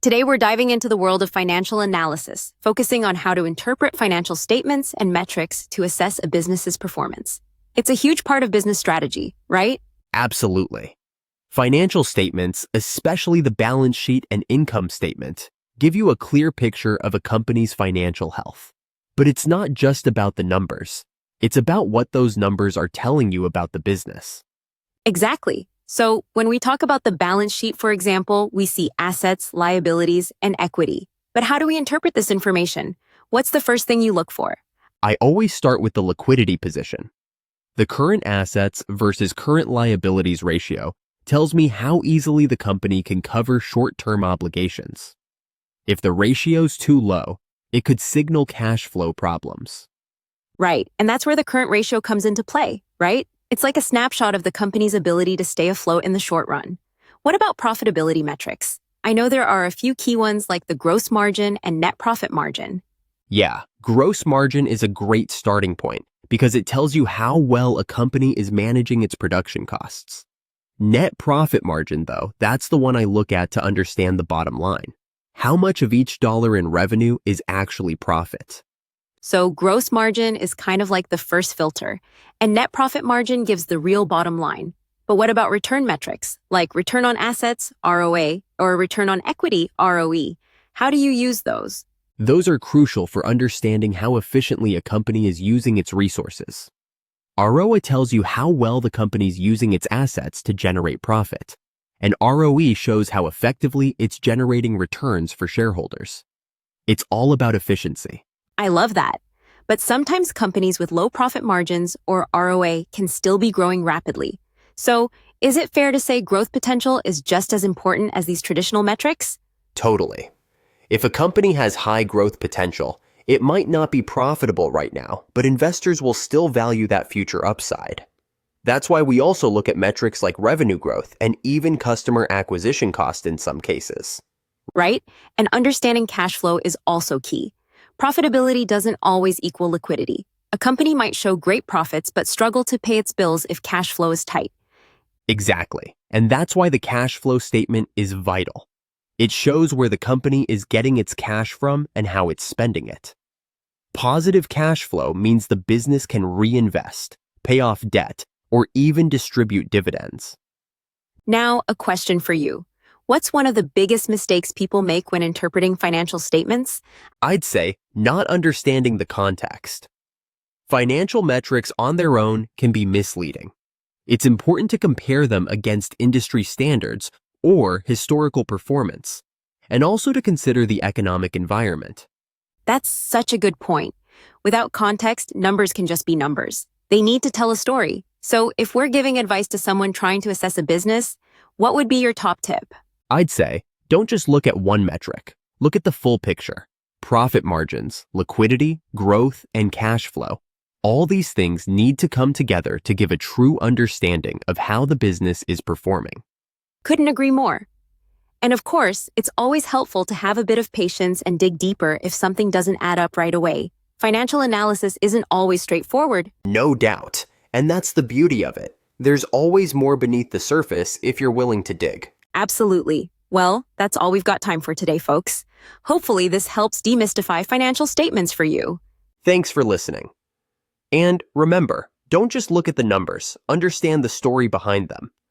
Today, we're diving into the world of financial analysis, focusing on how to interpret financial statements and metrics to assess a business's performance. It's a huge part of business strategy, right? Absolutely. Financial statements, especially the balance sheet and income statement, give you a clear picture of a company's financial health. But it's not just about the numbers. It's about what those numbers are telling you about the business. Exactly. So when we talk about the balance sheet, for example, we see assets, liabilities, and equity. But how do we interpret this information? What's the first thing you look for? I always start with the liquidity position. The current assets versus current liabilities ratio tells me how easily the company can cover short-term obligations. If the ratio's too low, it could signal cash flow problems. Right, and that's where the current ratio comes into play, right? It's like a snapshot of the company's ability to stay afloat in the short run. What about profitability metrics? I know there are a few key ones like the gross margin and net profit margin. Yeah, gross margin is a great starting point because it tells you how well a company is managing its production costs. Net profit margin, though, that's the one I look at to understand the bottom line. How much of each dollar in revenue is actually profit? So gross margin is kind of like the first filter, and net profit margin gives the real bottom line. But what about return metrics, like return on assets, ROA, or return on equity, ROE? How do you use those? Those are crucial for understanding how efficiently a company is using its resources. ROA tells you how well the company's using its assets to generate profit, and ROE shows how effectively it's generating returns for shareholders. It's all about efficiency. I love that. But sometimes companies with low profit margins or ROA can still be growing rapidly. So, is it fair to say growth potential is just as important as these traditional metrics? Totally. If a company has high growth potential, it might not be profitable right now, but investors will still value that future upside. That's why we also look at metrics like revenue growth and even customer acquisition cost in some cases. Right? And understanding cash flow is also key. Profitability doesn't always equal liquidity. A company might show great profits but struggle to pay its bills if cash flow is tight. Exactly. And that's why the cash flow statement is vital. It shows where the company is getting its cash from and how it's spending it. Positive cash flow means the business can reinvest, pay off debt, or even distribute dividends. Now, a question for you. What's one of the biggest mistakes people make when interpreting financial statements? I'd say not understanding the context. Financial metrics on their own can be misleading. It's important to compare them against industry standards or historical performance, and also to consider the economic environment. That's such a good point. Without context, numbers can just be numbers. They need to tell a story. So if we're giving advice to someone trying to assess a business, what would be your top tip? I'd say, don't just look at one metric. Look at the full picture. Profit margins, liquidity, growth, and cash flow. All these things need to come together to give a true understanding of how the business is performing. Couldn't agree more. And of course, it's always helpful to have a bit of patience and dig deeper if something doesn't add up right away. Financial analysis isn't always straightforward. No doubt. And that's the beauty of it. There's always more beneath the surface if you're willing to dig. Absolutely. Well, that's all we've got time for today, folks. Hopefully, this helps demystify financial statements for you. Thanks for listening. And remember, don't just look at the numbers, understand the story behind them.